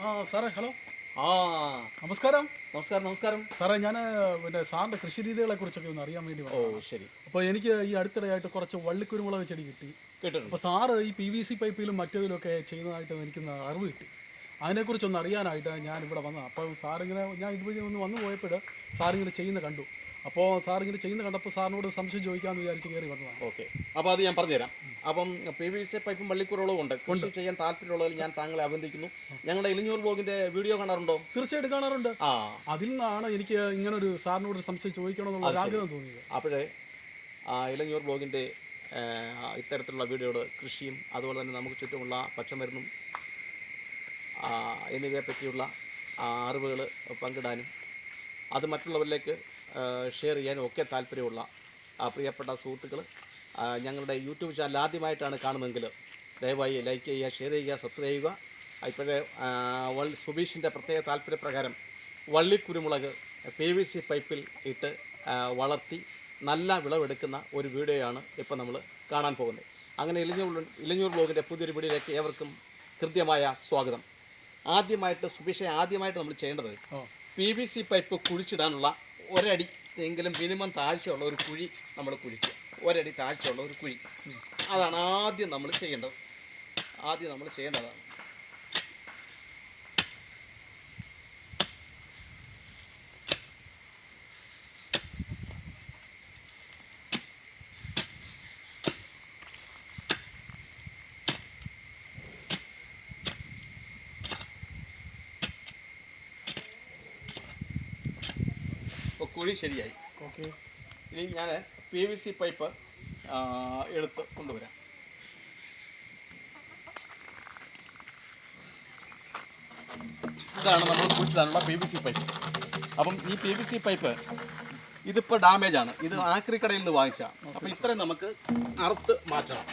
സാറേ ഹലോ. നമസ്കാരം. നമസ്കാരം സാറേ. ഞാൻ പിന്നെ സാറിൻ്റെ കൃഷി രീതികളെ കുറിച്ചൊക്കെ ഒന്ന് അറിയാൻ വേണ്ടി വന്നു. ശരി. അപ്പോൾ എനിക്ക് ഈ അടുത്തിടെയായിട്ട് കുറച്ച് വള്ളിക്കുരുമുളക് ചെടി കിട്ടി. അപ്പോൾ സാറ് ഈ PVC പൈപ്പിലും മറ്റേതിലൊക്കെ ചെയ്യുന്നതായിട്ട് എനിക്കൊന്ന് അറിവ് കിട്ടി. അതിനെക്കുറിച്ചൊന്ന് അറിയാനായിട്ട് ഞാൻ ഇവിടെ വന്നതാണ്. അപ്പോൾ സാറിങ്ങനെ ഞാൻ ഇതുവഴി ഒന്ന് വന്നു പോയപ്പോൾ സാറിങ്ങനെ ചെയ്യുന്ന കണ്ടു. അപ്പോൾ സാറിങ്ങനെ ചെയ്യുന്ന കണ്ടപ്പോൾ സാറിനോട് സംശയം ചോദിക്കാമെന്ന് വിചാരിച്ച് കയറി വന്നതാണ്. ഓക്കെ, അപ്പോൾ അത് ഞാൻ പറഞ്ഞുതരാം. അപ്പം PVC പൈപ്പും വള്ളിക്കുരുമുളകും ഉണ്ട്. കൃഷി ചെയ്യാൻ താല്പര്യമുള്ളതിൽ ഞാൻ താങ്കളെ അഭിനന്ദിക്കുന്നു. ഞങ്ങളുടെ ഇലഞ്ഞൂർ ബ്ലോഗിന്റെ വീഡിയോ കാണാറുണ്ടോ? തീർച്ചയായിട്ടും കാണാറുണ്ട്. അതിൽ നിന്നാണ് എനിക്ക് ഇങ്ങനൊരു സാറിനോട് സംശയം ചോദിക്കണമെന്നുള്ള ആഗ്രഹം തോന്നിയത്. അപ്പോഴേ ഇലഞ്ഞൂർ ബ്ലോഗിന്റെ ഇത്തരത്തിലുള്ള വീഡിയോയുടെ കൃഷിയും അതുപോലെ തന്നെ നമുക്ക് ചുറ്റുമുള്ള പച്ചമരുന്നും എന്നിവയെ പറ്റിയുള്ള അറിവുകൾ പങ്കിടാനും അത് മറ്റുള്ളവരിലേക്ക് ഷെയർ ചെയ്യാനും ഒക്കെ താല്പര്യമുള്ള പ്രിയപ്പെട്ട സുഹൃത്തുക്കൾ, ഞങ്ങളുടെ യൂട്യൂബ് ചാനൽ ആദ്യമായിട്ടാണ് കാണുന്നതെങ്കിൽ ദയവായി ലൈക്ക് ചെയ്യുക, ഷെയർ ചെയ്യുക, സബ്സ്ക്രൈബ് ചെയ്യുക. ഇപ്പോഴേ സുബീഷിൻ്റെ പ്രത്യേക താല്പര്യപ്രകാരം വള്ളിക്കുരുമുളക് PVC പൈപ്പിൽ ഇട്ട് വളർത്തി നല്ല വിളവെടുക്കുന്ന ഒരു വീഡിയോയാണ് ഇപ്പോൾ നമ്മൾ കാണാൻ പോകുന്നത്. അങ്ങനെ ഇലഞ്ഞൂർ ബ്ലോഗിൻ്റെ പുതിയൊരു വീഡിയോയിലേക്ക് ഏവർക്കും കൃത്യമായ സ്വാഗതം. ആദ്യമായിട്ട് നമ്മൾ ചെയ്യേണ്ടത് PVC പൈപ്പ് കുഴിച്ചിടാനുള്ള ഒരടി എങ്കിലും മിനിമം താഴ്ചയുള്ള ഒരു കുഴി നമ്മൾ കുഴിക്കുക. ഒരടി താഴ്ചയുള്ള ഒരു കുഴി, അതാണ് ആദ്യം നമ്മൾ ചെയ്യേണ്ടത്. ഇപ്പോൾ കുഴി ശരിയായി. ഓക്കെ, ഇനി ഞാൻ PVC പൈപ്പ് എടുത്ത് കൊണ്ടുവരാം. ഇതാണ് നമ്മൾ കുഴിച്ചിടാനുള്ള PVC പൈപ്പ്. അപ്പം ഈ PVC പൈപ്പ് ഇതിപ്പോൾ ഡാമേജാണ്. ഇത് ആക്രിക്കടയിൽ നിന്ന് വാങ്ങിച്ചാൽ. അപ്പം ഇത്രയും നമുക്ക് അറുത്ത് മാറ്റണം.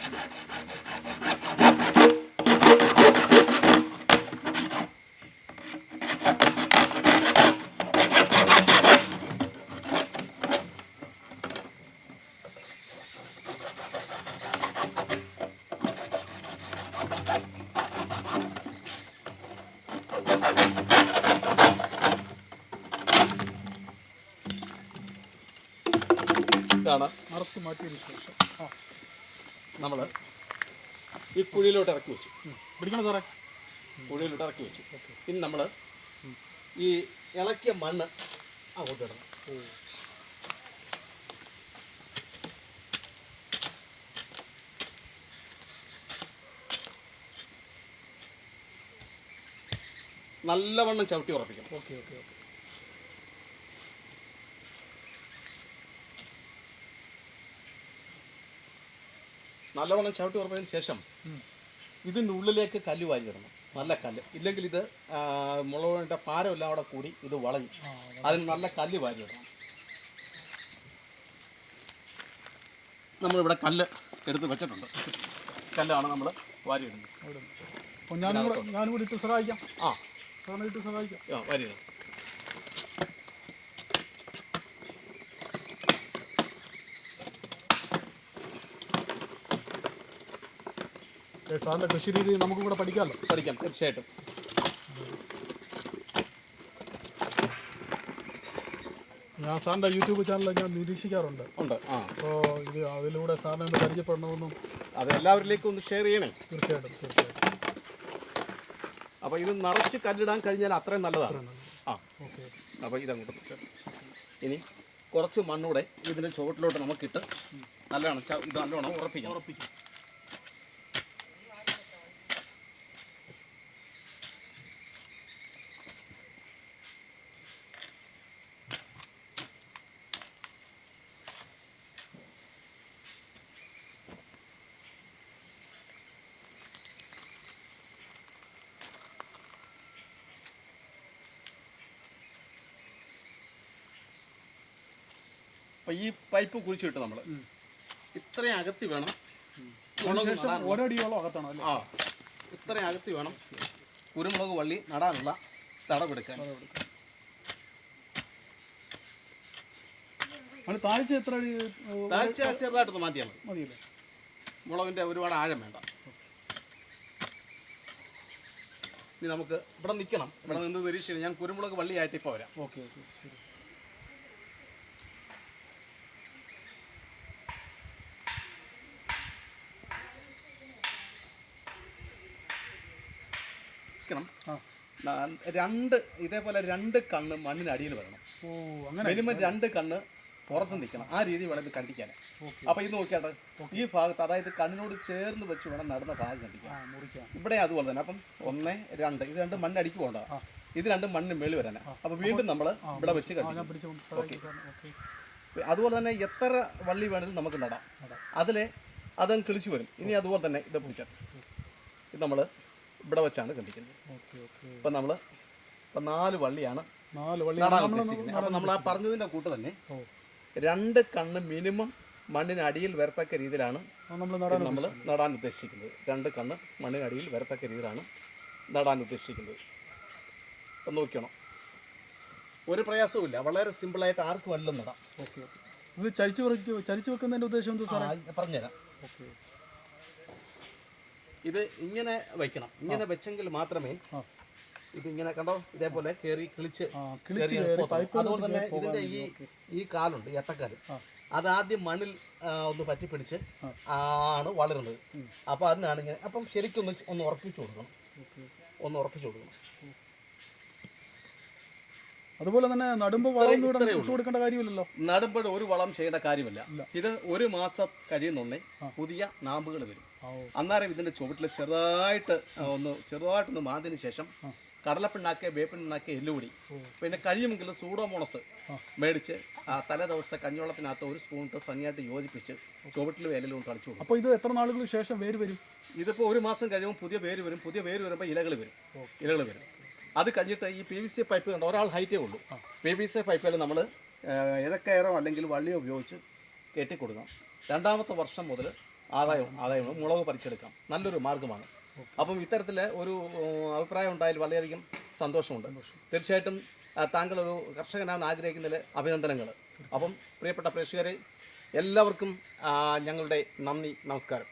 ഇതാണ് അറുത്ത് മാറ്റിയതിന് ശേഷം നമ്മൾ ഈ കുഴിയിലോട്ട് ഇറക്കി വെച്ചു. പിടിക്കണം സാറേ. കുഴിയിലോട്ട് ഇറക്കി വെച്ചു. ഇനി നമ്മൾ ഈ ഇളക്കിയ മണ്ണ് അങ്ങോട്ട് ഇടണം. നല്ലവണ്ണം ചവിട്ടി ഉറപ്പിക്കണം. Okay okay okay. നല്ലവണ്ണം ചവിട്ടി ഉറപ്പിച്ചതിന് ശേഷം ഇതിൻ്റെ ഉള്ളിലേക്ക് കല്ല് വാരിയിടണം. നല്ല കല്ല്, ഇല്ലെങ്കിൽ ഇത് മുളകിൻ്റെ ഭാരമെല്ലാം അവിടെ കൂടി ഇത് വളഞ്ഞു. അതിന് നല്ല കല്ല് വാരിയിടണം. നമ്മളിവിടെ കല്ല് എടുത്ത് വെച്ചിട്ടുണ്ട്. കല്ലാണ് നമ്മൾ വാരിയിടുന്നത്. അപ്പോൾ ഞാനും കൂടി ഇട്ട് സഹായിക്കാം. സാറിനെ ഇട്ട് സഹായിക്കാം. വാരിയിടാം. സാറിൻ്റെ കൃഷി രീതി നമുക്കും കൂടെ പഠിക്കാം. തീർച്ചയായിട്ടും. ഞാൻ സാറിൻ്റെ യൂട്യൂബ് ചാനൽ ഞാൻ നിരീക്ഷിക്കാറുണ്ട്. അപ്പോൾ ഇത് അതിലൂടെ സാറിനെ ഒന്ന് പരിചയപ്പെടണമെന്നും അത് എല്ലാവരിലേക്കും ഒന്ന് ഷെയർ ചെയ്യണേ. തീർച്ചയായിട്ടും. അപ്പോൾ ഇത് നിറച്ച് കല്ലിടാൻ കഴിഞ്ഞാൽ അത്രയും നല്ലതാണ്. ഓക്കെ. അപ്പോൾ ഇതങ്ങോട്ട് ഇനി കുറച്ച് മണ്ണൂടെ ഇതിൻ്റെ ചുവട്ടിലോട്ട് നമുക്കിട്ട് നല്ലോണം ഇത് നല്ലോണം ഉറപ്പിക്കും. അപ്പോൾ ഈ പൈപ്പ് കുഴിച്ചിട്ട് നമ്മൾ ഇത്രയും അകത്തി വേണം. ഒരടിയോളം അകത്താണോ? ഇത്രയും അകത്തി വേണം കുരുമുളക് വള്ളി നടാനുള്ള തടവെടുക്കാൻ. താഴ്ച എത്ര അടി? താഴ്ച ചെറുതായിട്ടൊന്ന് മാറ്റിയാൽ മതിയല്ലേ. മുളകിൻ്റെ ഒരുപാട് ആഴം വേണ്ട. ഇനി നമുക്ക് ഇവിടെ നിൽക്കണം. ഇവിടെ നിന്ന് നിരീക്ഷിക്കണം. ഞാൻ കുരുമുളക് വള്ളിയായിട്ട് ഇപ്പോൾ വരാം. ഓക്കെ ഓക്കെ ശരി. രണ്ട് ഇതേപോലെ 2 കണ്ണ് മണ്ണിനടിയിൽ വരണം. ഓ അങ്ങനെ മിനിമം 2 കണ്ണ് പുറത്ത് നിൽക്കണം. ആ രീതി വേണം ഇത് കണ്ടിക്കാൻ. അപ്പോൾ ഇത് നോക്കിയാട്ടെ, ഈ ഭാഗത്ത് അതായത് കണ്ണിനോട് ചേർന്ന് വെച്ച് വേണം നടുന്ന ഭാഗം കണ്ടിക്കാൻ. ഇവിടെ അതുപോലെ തന്നെ. അപ്പം 1, 2 ഇത് 2 മണ്ണടിക്ക് പോകണ്ട, ഇത് 2 മണ്ണിന് മേളിൽ വരാനാണ്. അപ്പോൾ വീണ്ടും നമ്മൾ ഇവിടെ വെച്ച് കണ്ടിക്കും. അതുപോലെ തന്നെ എത്ര വള്ളി വേണമെങ്കിലും നമുക്ക് നടാം. അതങ്ങ് കിളിച്ച് വരും. ഇനി അതുപോലെ തന്നെ ഇത് പിടിച്ചാൽ ഇത് നമ്മൾ ഇവിടെ വെച്ചാണ് കണ്ടിക്കുന്നത്. ഇപ്പം നമ്മൾ 4 വള്ളിയാണ് നടാൻ ഉദ്ദേശിക്കുന്നത്. അപ്പം നമ്മൾ ആ പറഞ്ഞതിൻ്റെ കൂട്ട് തന്നെ 2 കണ്ണ് മിനിമം മണ്ണിനടിയിൽ വരത്തക്ക രീതിയിലാണ് നമ്മൾ നടാൻ ഉദ്ദേശിക്കുന്നത്. 2 കണ്ണ് മണ്ണിനടിയിൽ വരത്തക്ക രീതിയിലാണ് നടാൻ ഉദ്ദേശിക്കുന്നത്. അപ്പം നോക്കണം, ഒരു പ്രയാസവുമില്ല. വളരെ സിമ്പിളായിട്ട് ആർക്കും വല്ലതും നടാം. Okay okay. ഇത് ചരിച്ചു വെക്കുന്നതിൻ്റെ ഉദ്ദേശം എന്താ സാറേ? പറഞ്ഞുതരാം. ഓക്കെ, ഇത് ഇങ്ങനെ വയ്ക്കണം. ഇങ്ങനെ വെച്ചെങ്കിൽ മാത്രമേ ഇതിങ്ങനെ കണ്ടോ ഇതേപോലെ കയറി കിളിച്ച്. അതുപോലെ തന്നെ ഇതിൻ്റെ ഈ കാലുണ്ട്, ഈ എട്ടക്കാല്, അതാദ്യം മണ്ണിൽ ഒന്ന് പറ്റിപ്പിടിച്ച് ആണ് വളരുന്നത്. അപ്പോൾ അതിനാണ് ഇങ്ങനെ. അപ്പം ശരിക്കും ഒന്ന് ഉറപ്പിച്ചു കൊടുക്കണം. അതുപോലെ തന്നെ നടുമ്പോൾ വളം കൊടുക്കേണ്ട കാര്യമില്ലല്ലോ. നടുമ്പോൾ ഒരു വളം ചെയ്യേണ്ട കാര്യമില്ല. ഇത് 1 മാസം കഴിയുന്നുണ്ടേ പുതിയ നാമ്പുകൾ വരും. അന്നേരം ഇതിൻ്റെ ചുവട്ടിൽ ചെറുതായിട്ടൊന്ന് മാന്തിന് ശേഷം കടലപ്പിണ്ണാക്ക്, വേപ്പിണ്ണാക്ക്, എല്ലുപൊടി, പിന്നെ കഴിയുമെങ്കിൽ സൂഡോമോണസ് മേടിച്ച് തലേ ദിവസത്തെ കഞ്ഞിവെള്ളത്തിനകത്ത് 1 സ്പൂൺ ഇട്ട് ഭംഗിയായിട്ട് യോജിപ്പിച്ച് ചുവട്ടിലും ഇലയിലും തളിച്ചു കൊടുക്കും. അപ്പോൾ ഇത് എത്ര നാളുകൾക്ക് ശേഷം വേര് വരും? ഇതിപ്പോൾ 1 മാസം കഴിയുമ്പോൾ പുതിയ വേര് വരും. പുതിയ വേര് വരുമ്പോൾ ഇലകൾ വരും. അത് കഴിഞ്ഞിട്ട് ഈ PVC പൈപ്പ് കണ്ട ഒരാൾ ഹൈറ്റേ ഉള്ളൂ. PVC പൈപ്പിൽ നമ്മൾ ഇലക്കയറോ അല്ലെങ്കിൽ വള്ളിയോ ഉപയോഗിച്ച് കെട്ടിക്കൊടുക്കണം. 2ാമത്തെ വർഷം മുതൽ ആദായം മുളക് പറിച്ചെടുക്കാം. നല്ലൊരു മാർഗ്ഗമാണ്. അപ്പം ഇത്തരത്തിൽ ഒരു അഭിപ്രായം ഉണ്ടായാൽ വളരെയധികം സന്തോഷമുണ്ട്. തീർച്ചയായിട്ടും താങ്കൾ ഒരു കർഷകനാണ് ആഗ്രഹിക്കുന്നതിൽ അഭിനന്ദനങ്ങൾ. അപ്പം പ്രിയപ്പെട്ട പ്രേക്ഷകരെ എല്ലാവർക്കും ഞങ്ങളുടെ നന്ദി, നമസ്കാരം.